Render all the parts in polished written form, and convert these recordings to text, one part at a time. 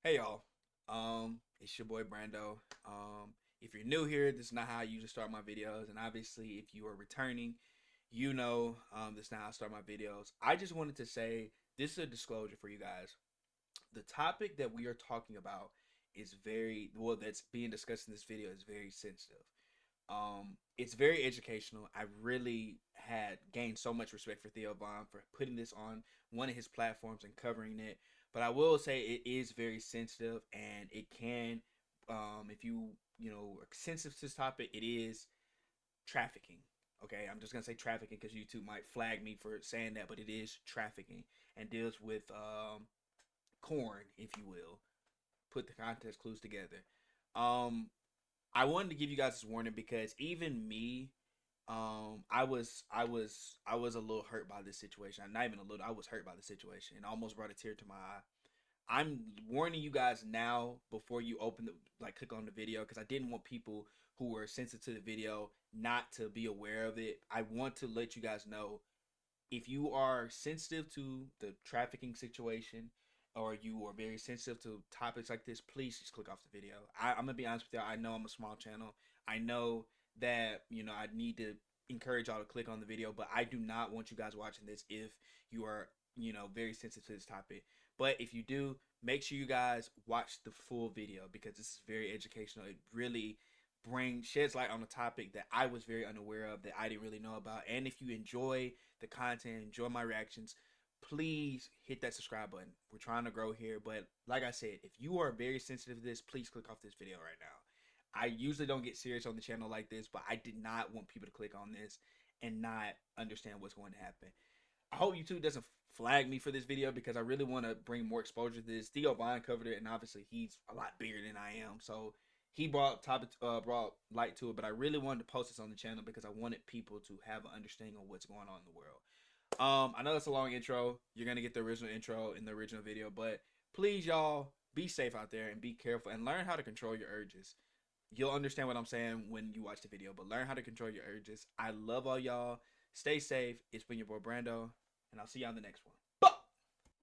Hey y'all, it's your boy Brando. If you're new here, this is not how I usually start my videos, and obviously, if you are returning, this is not how I start my videos. I just wanted to say this is a disclosure for you guys. The topic that we are talking about is that's being discussed in this video is very sensitive. It's very educational. I really had gained so much respect for Theo Vaughn for putting this on one of his platforms and covering it. But I will say it is very sensitive, and it can, if you are sensitive to this topic, it is trafficking. Okay, I'm just gonna say trafficking because YouTube might flag me for saying that, but it is trafficking and deals with corn, if you will. Put the context clues together. Um, I wanted to give you guys this warning because even me, I was a little hurt by this situation. Not even a little. I was hurt by the situation and almost brought a tear to my eye. I'm warning you guys now before you open the click on the video because I didn't want people who were sensitive to the video not to be aware of it. I want to let you guys know if you are sensitive to the trafficking situation or you are very sensitive to topics like this, please just click off the video. I'm gonna be honest with y'all. I know I'm a small channel. I know that I need to encourage y'all to click on the video, but I do not want you guys watching this if you are very sensitive to this topic. But if you do, make sure you guys watch the full video because this is very educational. It really sheds light on a topic that I was very unaware of, that I didn't really know about. And if you enjoy the content, enjoy my reactions, please hit that subscribe button. We're trying to grow here, but like I said, if you are very sensitive to this, please click off this video right now. I usually don't get serious on the channel like this, but I did not want people to click on this and not understand what's going to happen. I hope YouTube doesn't flag me for this video because I really want to bring more exposure to this. Theo Vine covered it, and obviously he's a lot bigger than I am, so he brought light to it. But I really wanted to post this on the channel because I wanted people to have an understanding of what's going on in the world. I know it's a long intro. You're gonna get the original intro in the original video, but please, y'all, be safe out there and be careful and learn how to control your urges. You'll understand what I'm saying when you watch the video, but learn how to control your urges. I love all y'all. Stay safe. It's been your boy Brando, and I'll see y'all on the next one. Bop,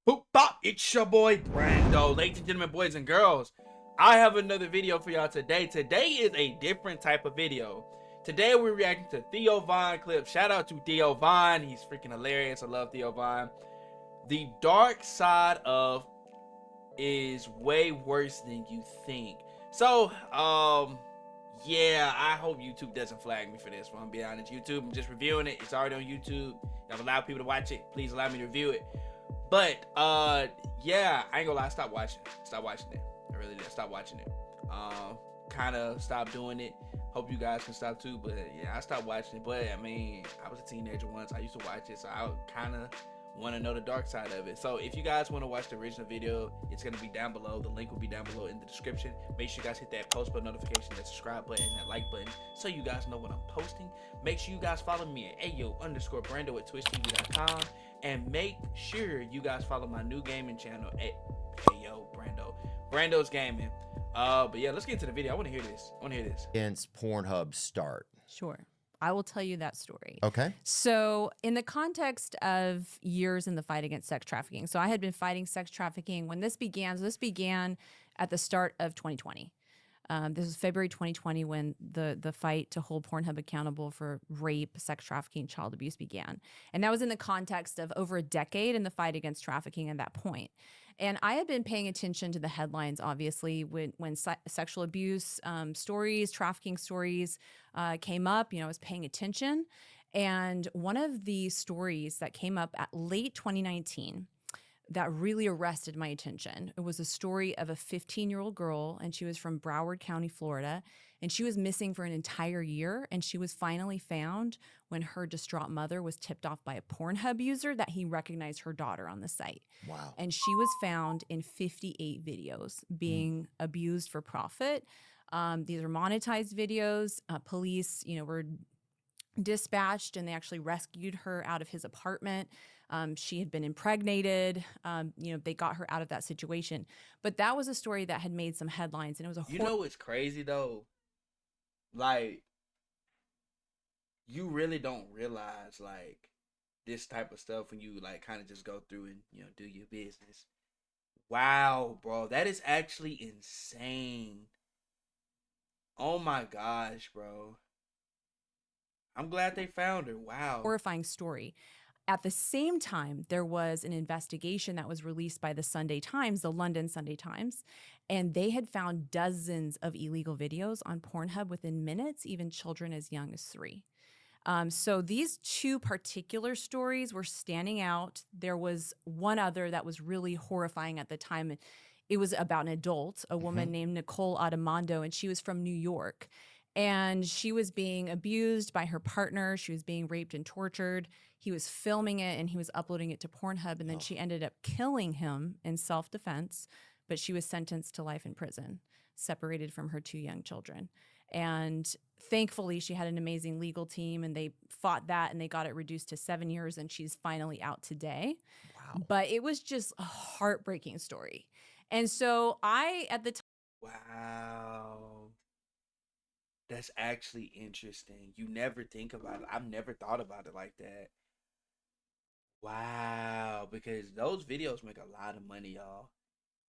boop, bop. It's your boy Brando. Ladies and gentlemen, boys and girls, I have another video for y'all today. Today is a different type of video. Today we're reacting to Theo Vine clips. Shout out to Theo Vine. He's freaking hilarious. I love Theo Vine. The dark side of is way worse than you think. So, yeah, I hope YouTube doesn't flag me for this one. I'm being honest. YouTube, I'm just reviewing it. It's already on YouTube. Y'all allow people to watch it. Please allow me to review it. But, yeah, I ain't gonna lie. Stop watching. Stop watching it. I really did. Stop watching it. Kind of stop doing it. Hope you guys can stop too. But yeah, I stopped watching it. But I mean, I was a teenager once. I used to watch it, so I kind of want to know the dark side of it. So if you guys want to watch the original video, it's going to be down below. The link will be down below in the description. Make sure you guys hit that post button notification, that subscribe button, and that like button so you guys know when I'm posting. Make sure you guys follow me at ayo_brando at twitchtv.com, and make sure you guys follow my new gaming channel at Brando's Gaming. But yeah, let's get into the video. I want to hear this. Against Pornhub start? Sure. I will tell you that story. Okay. So, in the context of years in the fight against sex trafficking, so I had been fighting sex trafficking when this began. So, this began at the start of 2020. This was February 2020 when the fight to hold Pornhub accountable for rape, sex trafficking, child abuse began. And that was in the context of over a decade in the fight against trafficking at that point. And I had been paying attention to the headlines, obviously, when sexual abuse stories, trafficking stories came up. I was paying attention. And one of the stories that came up at late 2019 that really arrested my attention. It was a story of a 15-year-old girl, and she was from Broward County, Florida, and she was missing for an entire year, and she was finally found when her distraught mother was tipped off by a Pornhub user that he recognized her daughter on the site. Wow. And she was found in 58 videos being abused for profit. These are monetized videos. Police, were dispatched, and they actually rescued her out of his apartment. She had been impregnated. They got her out of that situation. But that was a story that had made some headlines, and it was a You know what's crazy though? Like, you really don't realize this type of stuff when you kind of just go through and do your business. Wow, bro, that is actually insane. Oh my gosh, bro. I'm glad they found her. Wow. Horrifying story. At the same time, there was an investigation that was released by the Sunday Times, the London Sunday Times, and they had found dozens of illegal videos on Pornhub within minutes, even children as young as 3. So these two particular stories were standing out. There was one other that was really horrifying at the time. It was about an adult, a woman named Nicole Adamando, and she was from New York. And she was being abused by her partner. She was being raped and tortured. He was filming it and he was uploading it to Pornhub. And then she ended up killing him in self-defense, but she was sentenced to life in prison, separated from her 2 young children. And thankfully, she had an amazing legal team and they fought that and they got it reduced to 7 years and she's finally out today. Wow. But it was just a heartbreaking story. And so I, at the time, Wow. That's actually interesting. You never think about it. I've never thought about it like that. Wow, because those videos make a lot of money, y'all.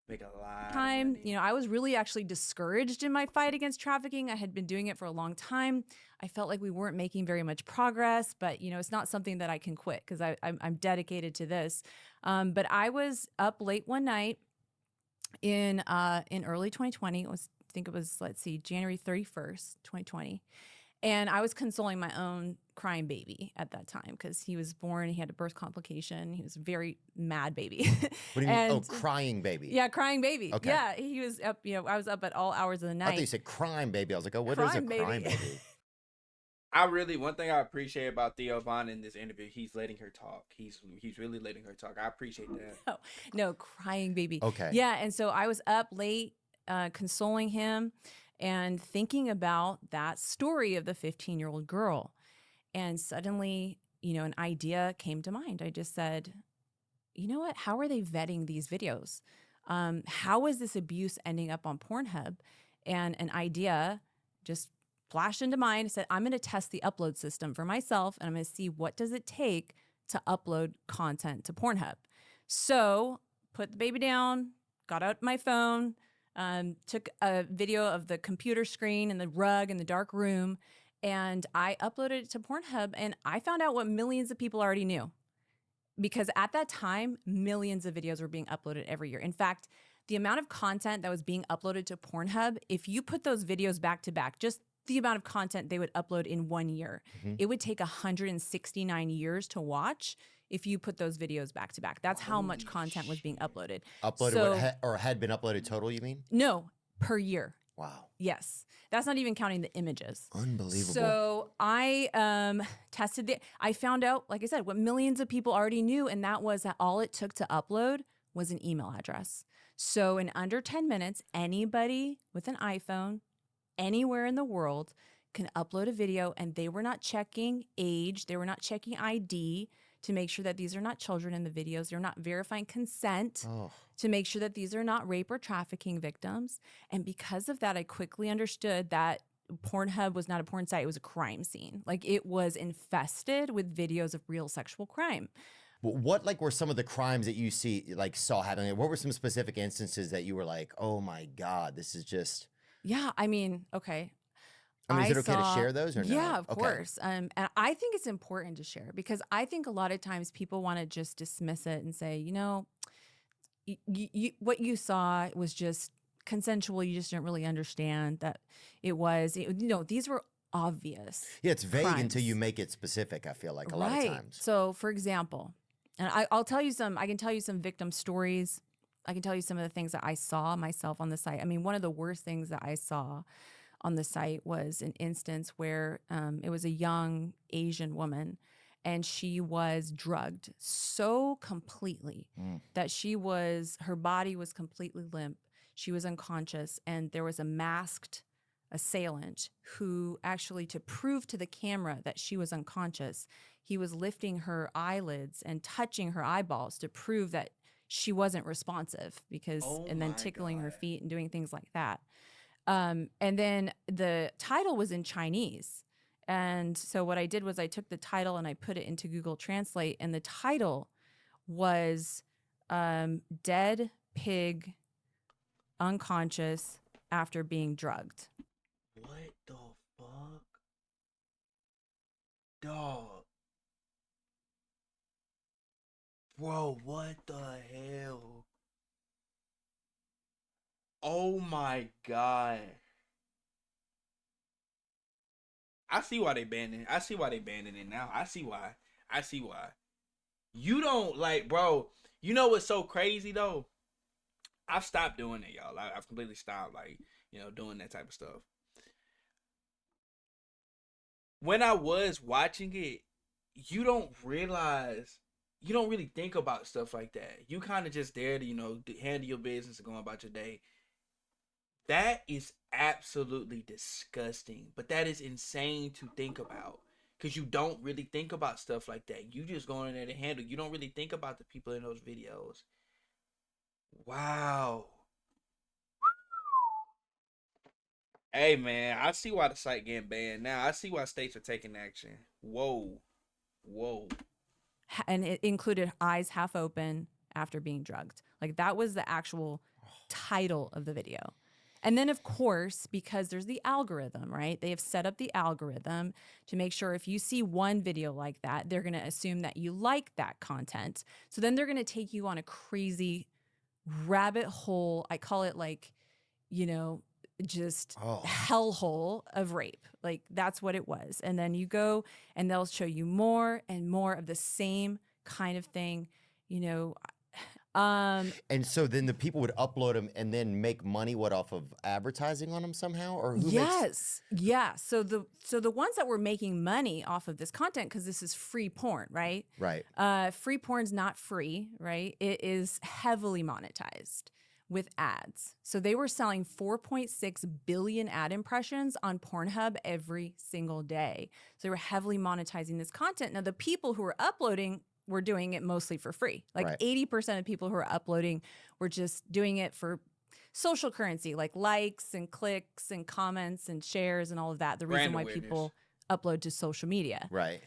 Make a lot of money. I was really actually discouraged in my fight against trafficking. I had been doing it for a long time. I felt like we weren't making very much progress, but it's not something that I can quit because I'm dedicated to this. But I was up late one night in early 2020. I think it was, let's see, January 31st, 2020. And I was consoling my own crying baby at that time because he was born, he had a birth complication. He was a very mad baby. What do you mean? Oh, crying baby. Yeah, crying baby. Okay. Yeah, he was up, I was up at all hours of the I night. thought you said crime baby. I was like, oh, what is a Crime baby. crime baby? One thing I appreciate about Theo Von in this interview, he's letting her talk. He's really letting her talk. I appreciate that. No, crying baby. Okay. Yeah, and so I was up late consoling him and thinking about that story of the 15-year-old girl. And suddenly, an idea came to mind. I just said, you know what? How are they vetting these videos? How is this abuse ending up on Pornhub? And an idea just flashed into mind. I said, I'm going to test the upload system for myself, and I'm going to see what does it take to upload content to Pornhub. So put the baby down, got out my phone, took a video of the computer screen and the rug in the dark room, and I uploaded it to Pornhub, and I found out what millions of people already knew. Because at that time, millions of videos were being uploaded every year. In fact, the amount of content that was being uploaded to Pornhub, if you put those videos back to back, just the amount of content they would upload in 1 year, it would take 169 years to watch if you put those videos back to back. That's how much content was being uploaded. Uploaded or had been uploaded total, you mean? No, per year. Wow. Yes. That's not even counting the images. Unbelievable. So I tested I found out, like I said, what millions of people already knew, and that was that all it took to upload was an email address. So in under 10 minutes, anybody with an iPhone, anywhere in the world, can upload a video, and they were not checking age, they were not checking ID to make sure that these are not children in the videos. They're not verifying consent to make sure that these are not rape or trafficking victims. And because of that, I quickly understood that Pornhub was not a porn site. It was a crime scene. Like, it was infested with videos of real sexual crime. What were some of the crimes that you saw happening? What were some specific instances that you were like, oh my God, this is just... Yeah, I mean, okay. Is it okay to share those or no? Yeah, of course. And I think it's important to share because I think a lot of times people want to just dismiss it and say, what you saw was just consensual. You just didn't really understand that it was, these were obvious. Yeah, it's vague crimes. until you make it specific, I feel like, a lot of times. So, for example, and I can tell you some victim stories. I can tell you some of the things that I saw myself on the site. I mean, one of the worst things that I saw on the site was an instance where it was a young Asian woman, and she was drugged so completely that her body was completely limp. She was unconscious, and there was a masked assailant who actually, to prove to the camera that she was unconscious, he was lifting her eyelids and touching her eyeballs to prove that she wasn't responsive and then tickling her feet and doing things like that. And then the title was in Chinese. And so what I did was I took the title and I put it into Google Translate, and the title was Dead pig unconscious after being drugged. What the fuck? Dog. Bro, what the hell? Oh my god. I see why they banning. I see why they banning it now. I see why. I see why. You don't like, bro. You know what's so crazy though? I've stopped doing it, y'all. I've completely stopped, like, doing that type of stuff. When I was watching it, you don't realize, you don't really think about stuff like that. You kind of just there to, handle your business and go about your day. That is absolutely disgusting, but that is insane to think about because you don't really think about stuff like that. You just go in there to handle. You don't really think about the people in those videos. Wow. Hey man, I see why the site getting banned now. I see why states are taking action. Whoa. And it included eyes half open after being drugged. Like that was the actual title of the video. And then, of course, because there's the algorithm, right? They have set up the algorithm to make sure if you see one video like that, they're going to assume that you like that content. So then they're going to take you on a crazy rabbit hole. I call it like, just hellhole of rape. Like that's what it was. And then you go and they'll show you more and more of the same kind of thing, And so then the people would upload them and then make money off of advertising on them somehow, or who yes. Yeah. So the ones that were making money off of this content, because this is free porn, right? Right. Free porn's not free, right? It is heavily monetized with ads. So they were selling 4.6 billion ad impressions on Pornhub every single day. So they were heavily monetizing this content. Now the people who were uploading were doing it mostly for free. Like Right. 80% of people who are uploading were just doing it for social currency, like likes and clicks and comments and shares and all of that. The reason Brand why awareness. people upload to social media. Right.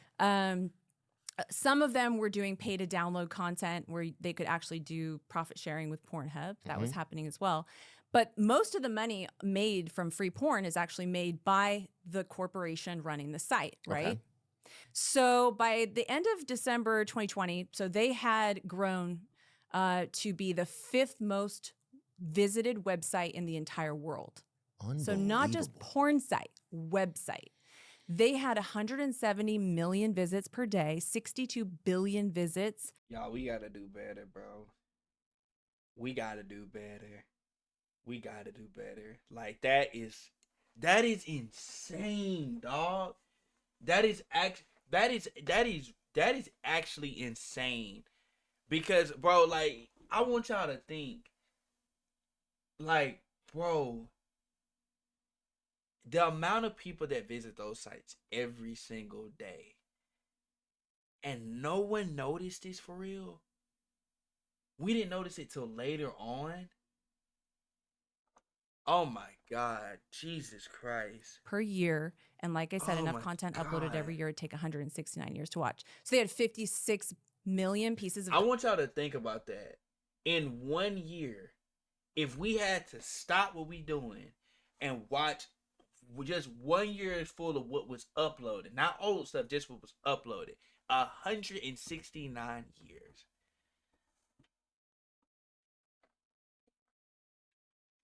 Some of them were doing pay to download content where they could actually do profit sharing with Pornhub. That was happening as well. But most of the money made from free porn is actually made by the corporation running the site, right? Okay. So by the end of December 2020, so they had grown to be the 5th most visited website in the entire world. So not just porn site, website. They had 170 million visits per day, 62 billion visits. Y'all, we gotta do better, bro. We gotta do better. We gotta do better. Like that is insane, dog. That is actually insane. Because, bro, like, I want y'all to think, like, bro, the amount of people that visit those sites every single day, and no one noticed this for real. We didn't notice it till later on. Oh my God, Jesus Christ. Per year. And like I said, Oh enough my content uploaded every God. year would take 169 years to watch. So they had 56 million pieces of I want y'all to think about that. In 1 year, if we had to stop what we doing and watch just 1 year full of what was uploaded, not old stuff, just what was uploaded, 169 years.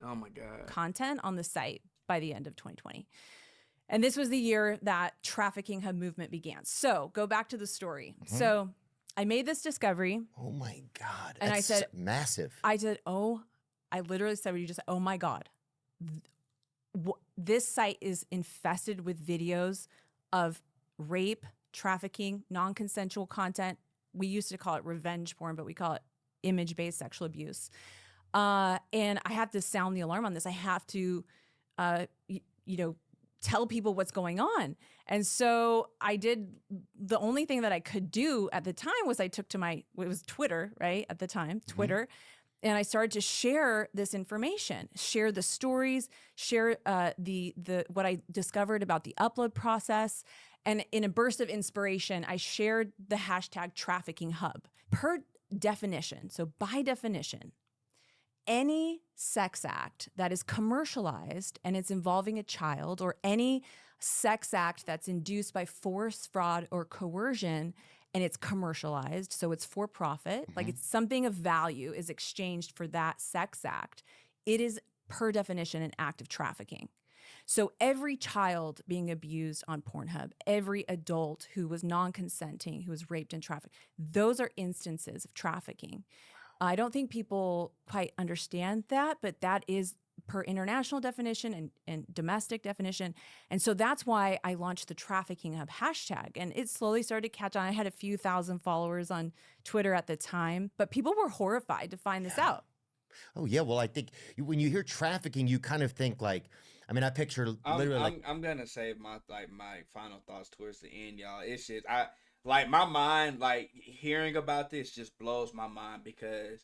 Oh my God. content on the site by the end of 2020. And this was the year that trafficking hub movement began. So go back to the story. So I made this discovery. Oh my God. And I That's said- massive. I literally said what you just said. Oh my God. This site is infested with videos of rape, trafficking, non-consensual content. We used to call it revenge porn, but we call it image-based sexual abuse. And I have to sound the alarm on this. I have to, tell people what's going on. And so I did, the only thing that I could do at the time was I took to it was Twitter, right? At the time, Twitter. And I started to share this information, share the stories, share the what I discovered about the upload process. And in a burst of inspiration, I shared the hashtag trafficking hub. Per definition, so by definition, any sex act that is commercialized and it's involving a child, or any sex act that's induced by force, fraud, or coercion, and it's commercialized, so it's for profit, like it's something of value is exchanged for that sex act, it is per definition an act of trafficking. So every child being abused on Pornhub, every adult who was non-consenting, who was raped and trafficked, those are instances of trafficking. I don't think people quite understand that, but that is per international definition and domestic definition. And so that's why I launched the Trafficking Hub hashtag. And it slowly started to catch on. I had a few thousand followers on Twitter at the time, but people were horrified to find this out. Oh yeah, well I think when you hear trafficking, you kind of think like, I mean, I picture literally I'm gonna save my final thoughts towards the end, y'all. It's just my mind, like hearing about this just blows my mind, because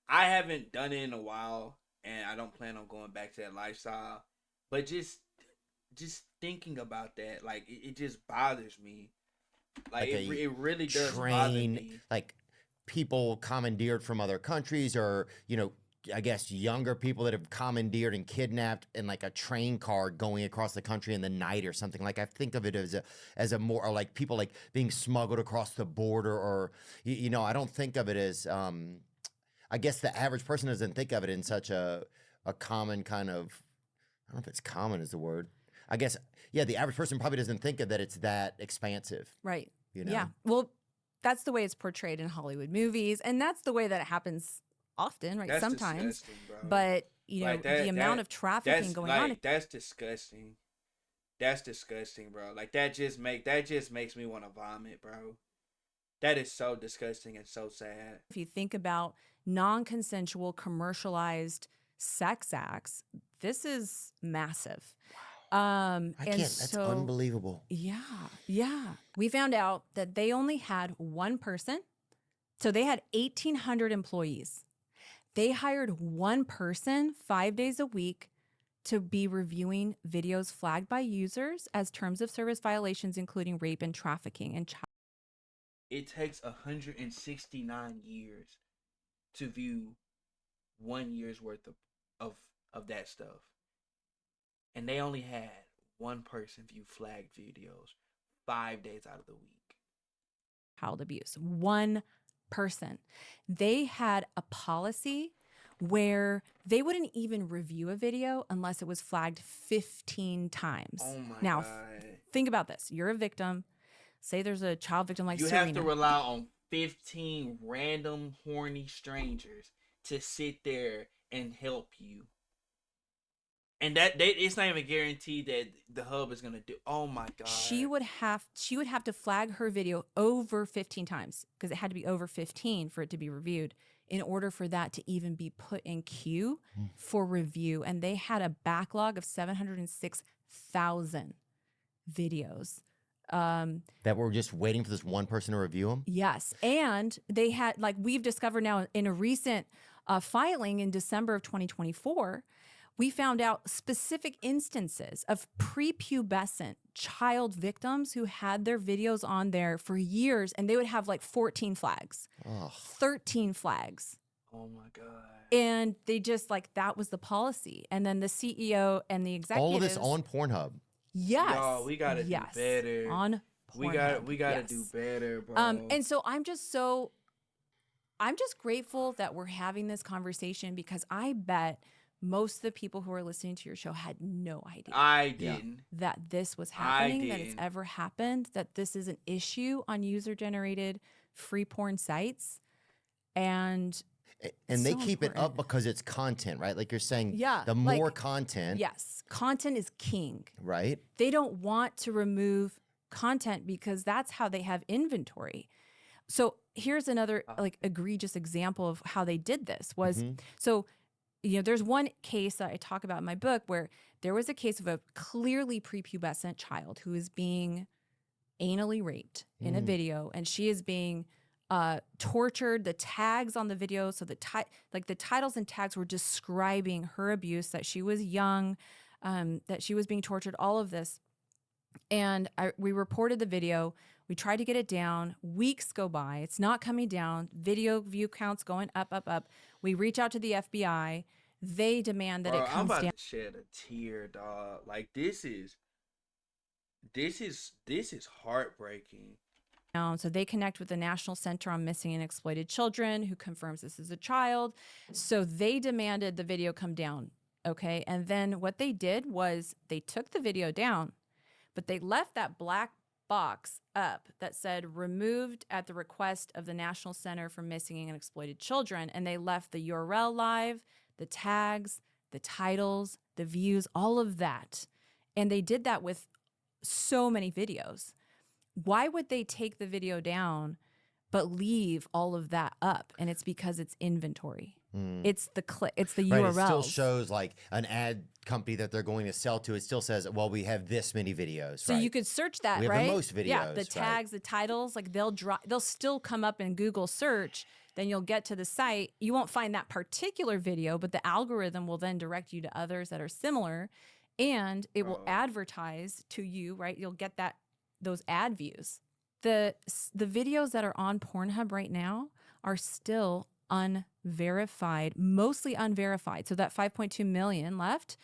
I haven't done it in a while and I don't plan on going back to that lifestyle. But just thinking about that, like it just bothers me. Like it really does bother me. Like people commandeered from other countries, or I guess younger people that have commandeered and kidnapped in like a train car going across the country in the night or something. Like I think of it as a more, or like people like being smuggled across the border, or I don't think of it as I guess the average person doesn't think of it in such a common kind of, I don't know if it's common is the word. I guess, yeah, the average person probably doesn't think of that it's that expansive. Right. Yeah. Well, that's the way it's portrayed in Hollywood movies. And that's the way that it happens often, right? That's Sometimes. disgusting, bro. But, Like the amount of trafficking going on. That's disgusting. That's disgusting, bro. Like that just makes me want to vomit, bro. That is so disgusting and so sad. If you think about non-consensual commercialized sex acts, this is massive. That's unbelievable. Yeah. We found out that they only had one person. So they had 1,800 employees. They hired one person 5 days a week to be reviewing videos flagged by users as terms of service violations, including rape and trafficking and child. It takes 169 years to view 1 year's worth of that stuff. And they only had one person view flagged videos 5 days out of the week. Child abuse. One person. They had a policy where they wouldn't even review a video unless it was flagged 15 times. Oh my now, God. Think about this. You're a victim. Say there's a child victim like you Serena. have to rely on 15 random horny strangers to sit there and help you. And it's not even guaranteed that the hub is gonna do. Oh my God. She would have to flag her video over 15 times, because it had to be over 15 for it to be reviewed, in order for that to even be put in queue for review. And they had a backlog of 706,000 videos. That were just waiting for this one person to review them? Yes. And they had, like we've discovered now in a recent filing in December of 2024, we found out specific instances of prepubescent child victims who had their videos on there for years, and they would have like 14 flags, 13 flags. Oh my God. And they just that was the policy. And then the CEO and the executives. All of this on Pornhub. Yes. Yo, we gotta do better. On Pornhub. We gotta do better, bro. And so I'm just grateful that we're having this conversation, because I bet most of the people who are listening to your show had no idea. I didn't. That this was happening, that it's ever happened, that this is an issue on user-generated free porn sites. And they keep it up because it's content, right? Like you're saying, the more content. Yes, content is king. Right. They don't want to remove content because that's how they have inventory. So here's another egregious example of how they did this was, so there's one case that I talk about in my book where there was a case of a clearly prepubescent child who is being anally raped in a video, and she is being tortured. The tags on the video, so the titles and tags were describing her abuse, that she was young, that she was being tortured, all of this. And we reported the video. We try to get it down. Weeks go by. It's not coming down. Video view counts going up, up, up. We reach out to the FBI. They demand that Bro, it I'm comes about down. to shed a tear, dog. Like this is heartbreaking. So they connect with the National Center on Missing and Exploited Children, who confirms this is a child. So they demanded the video come down. Okay. And then what they did was they took the video down, but they left that black box up that said removed at the request of the National Center for Missing and Exploited Children. And they left the URL live, the tags, the titles, the views, all of that. And they did that with so many videos. Why would they take the video down but leave all of that up? And it's because it's inventory. It's the it's the Right, URLs. it still shows like an ad company that they're going to sell to. It still says, well, we have this many videos. So right? you could search that, We have right? the most videos. Yeah, the right? tags, the titles, like they'll still come up in Google search. Then you'll get to the site. You won't find that particular video, but the algorithm will then direct you to others that are similar, and it will advertise to you, right? You'll get those ad views. The videos that are on Pornhub right now are still unverified, mostly unverified. So that 5.2 million left,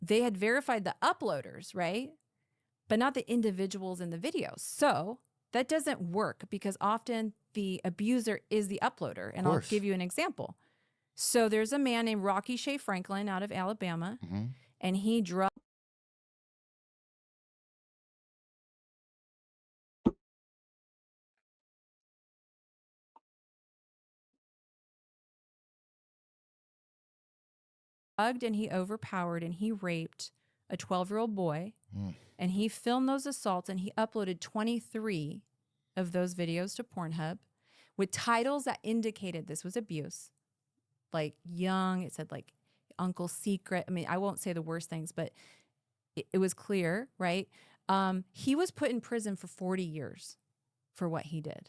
they had verified the uploaders, right? But not the individuals in the videos. So that doesn't work because often the abuser is the uploader. And I'll give you an example. So there's a man named Rocky Shea Franklin out of Alabama, and he drugged and he overpowered and he raped a 12-year-old boy. And he filmed those assaults and he uploaded 23 of those videos to Pornhub with titles that indicated this was abuse. Like young, it said like Uncle Secret. I mean, I won't say the worst things, but it was clear, right? He was put in prison for 40 years for what he did.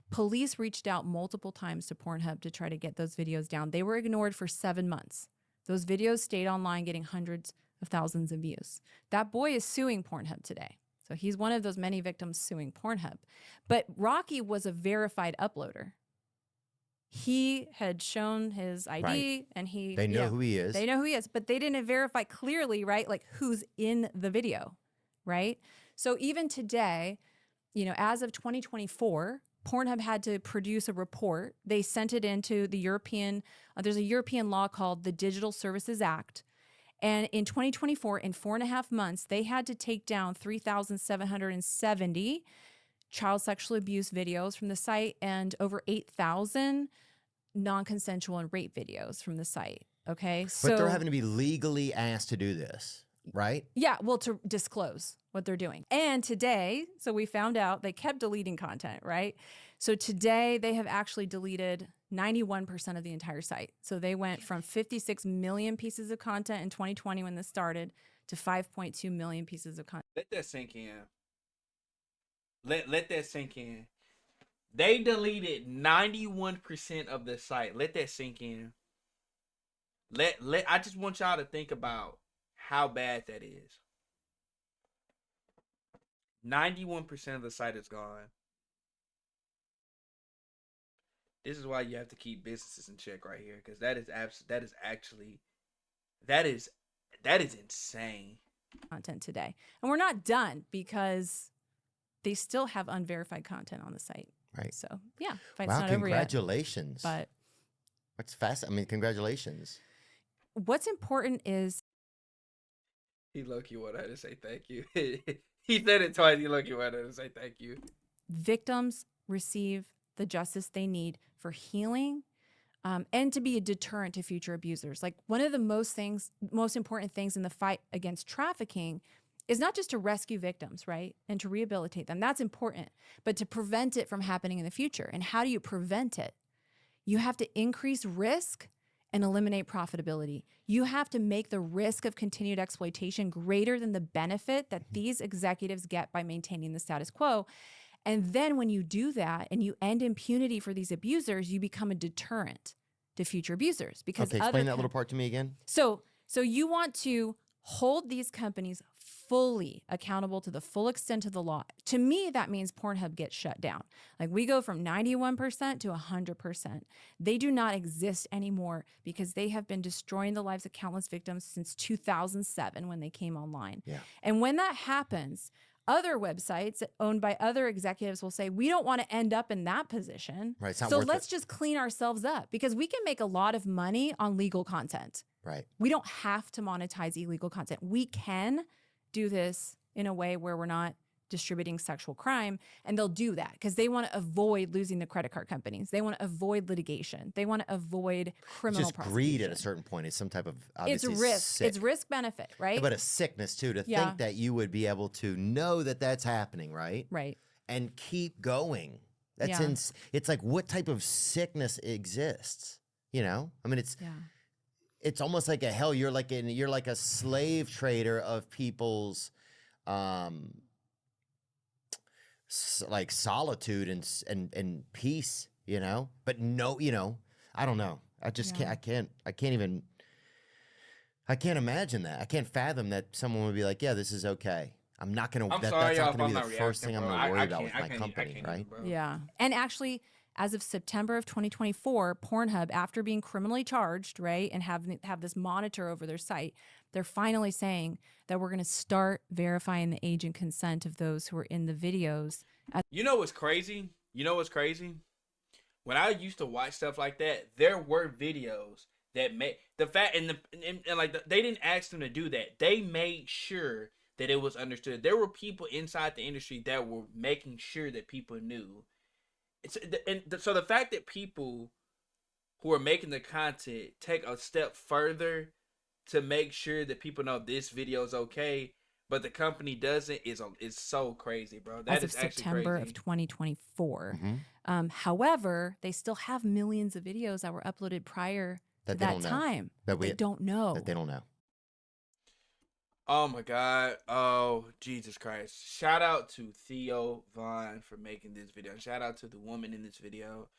Police reached out multiple times to Pornhub to try to get those videos down. They were ignored for 7 months. Those videos stayed online getting hundreds of thousands of views. That boy is suing Pornhub today. So he's one of those many victims suing Pornhub. But Rocky was a verified uploader. He had shown his ID and They know who he is. They know who he is, but they didn't verify clearly, right? Like who's in the video, right? So even today, as of 2024, Pornhub had to produce a report. They sent it into the European, there's a European law called the Digital Services Act. And in 2024, in 4.5 months, they had to take down 3,770 child sexual abuse videos from the site and over 8,000 non-consensual and rape videos from the site. Okay. So, but they're having to be legally asked to do this, right? Yeah. Well, to disclose what they're doing. And today, so we found out they kept deleting content, right? So today they have actually deleted 91% of the entire site. So they went from 56 million pieces of content in 2020 when this started to 5.2 million pieces of content. Let that sink in. Let that sink in. They deleted 91% of the site. Let that sink in. I just want y'all to think about how bad that is. 91% of the site is gone. This is why you have to keep businesses in check right here, because that is insane. Content today, and we're not done because they still have unverified content on the site. Right. So yeah, fight's Wow, not over yet. congratulations. But what's fast? I mean, congratulations. What's important is he low-key wanted her to say thank you. He said it twice. He low-key wanted her to say thank you. Victims receive the justice they need for healing, and to be a deterrent to future abusers. Like one of the most important things in the fight against trafficking is not just to rescue victims, right? And to rehabilitate them. That's important, but to prevent it from happening in the future. And how do you prevent it? You have to increase risk and eliminate profitability. You have to make the risk of continued exploitation greater than the benefit that these executives get by maintaining the status quo. And then when you do that and you end impunity for these abusers, you become a deterrent to future abusers. Because okay, explain that little part to me again. So you want to hold these companies fully accountable to the full extent of the law, to me, that means Pornhub gets shut down. Like we go from 91% to 100%. They do not exist anymore because they have been destroying the lives of countless victims since 2007 when they came online. Yeah. And when that happens, other websites owned by other executives will say, we don't want to end up in that position. Right. It's not So worth let's it. just clean ourselves up because we can make a lot of money on legal content. Right. We don't have to monetize illegal content. We can do this in a way where we're not distributing sexual crime. And they'll do that because they want to avoid losing the credit card companies. They want to avoid litigation. They want to avoid It's criminal just prosecution. greed at a certain point. It's some type of It's obviously risk. sick. It's risk benefit, right? Yeah, but a sickness too, to Yeah. think that you would be able to know that that's happening, right? Right. And keep going. That's Yeah. it's like, what type of sickness exists? You know? I mean, Yeah. it's almost like a hell. You're like a slave trader of people's like solitude and peace, you know? But no, you know, I don't know. I just Yeah. can't imagine that. I can't fathom that someone would be like, yeah, this is okay. I'm not gonna. I'm That's sorry, y'all, not if gonna I'm be the not first reacting, thing I'm bro. gonna worry about can't- with my can't- company, can't right? even, bro. Yeah. And actually, as of September of 2024, Pornhub, after being criminally charged, right, and have this monitor over their site, they're finally saying that we're going to start verifying the age and consent of those who are in the videos. You know what's crazy? When I used to watch stuff like that, there were videos that made the fact and they didn't ask them to do that. They made sure that it was understood. There were people inside the industry that were making sure that people knew. So the fact that people who are making the content take a step further to make sure that people know this video is okay, but the company doesn't is so crazy, bro. That As of is actually September crazy. of 2024. Mhm. However, they still have millions of videos that were uploaded prior to That they that don't know. time. That They don't know. That they don't know. Oh my God. Oh, Jesus Christ. Shout out to Theo Vaughn for making this video. Shout out to the woman in this video.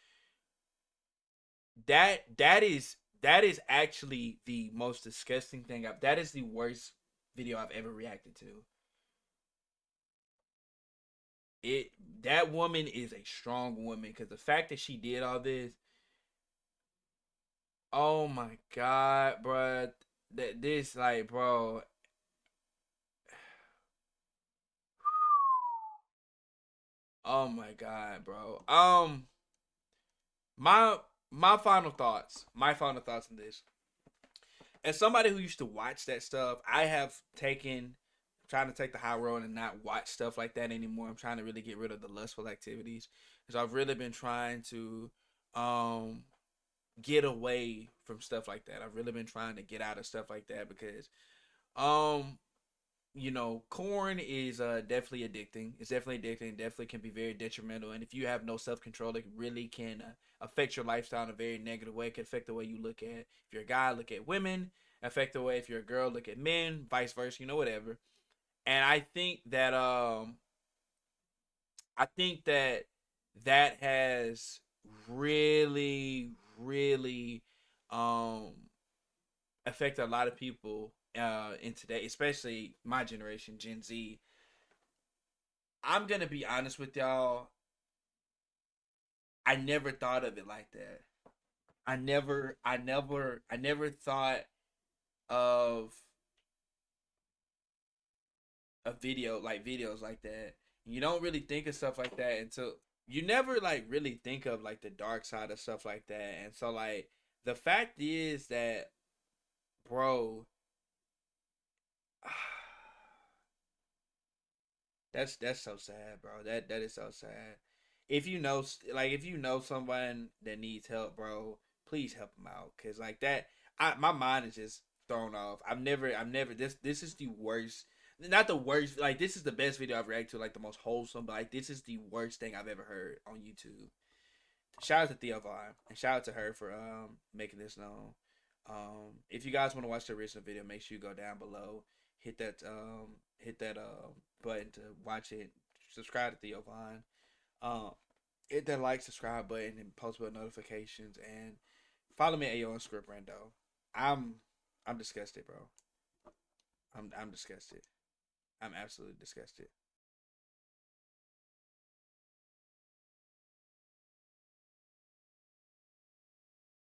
That is actually the most disgusting thing that is the worst video I've ever reacted to. That woman is a strong woman because the fact that she did all this, oh my God, bro. This like, bro. Oh my God, bro. My final thoughts. My final thoughts on this. As somebody who used to watch that stuff, I have trying to take the high road and not watch stuff like that anymore. I'm trying to really get rid of the lustful activities. Because I've really been trying to get away from stuff like that. I've really been trying to get out of stuff like that because you know, corn is definitely addicting. It's definitely addicting. Definitely can be very detrimental. And if you have no self-control, it really can affect your lifestyle in a very negative way. It can affect the way you look at. If you're a guy, look at women. Affect the way if you're a girl, look at men. Vice versa. You know, whatever. And I think that that has really, really affected a lot of people in today, especially my generation, Gen Z. I'm gonna be honest with y'all. I never thought of it like that. I never thought of a videos like that. You don't really think of stuff like that until you never like really think of like the dark side of stuff like that. And so like the fact is that, bro, that's so sad, bro. That is so sad. If you know, if you know someone that needs help, bro, please help them out. Cause like that, my mind is just thrown off. I've never. This is the worst. Not the worst. Like this is the best video I've reacted to. Like the most wholesome. But like this is the worst thing I've ever heard on YouTube. Shout out to Theo Vaughn and shout out to her for making this known. If you guys want to watch the original video, make sure you go down below, hit that button to watch it. Subscribe to Theo Vaughn. Hit that like, subscribe button, and post bell notifications, and follow me at AO on Script Rando. I'm disgusted, bro. I'm disgusted. I'm absolutely disgusted.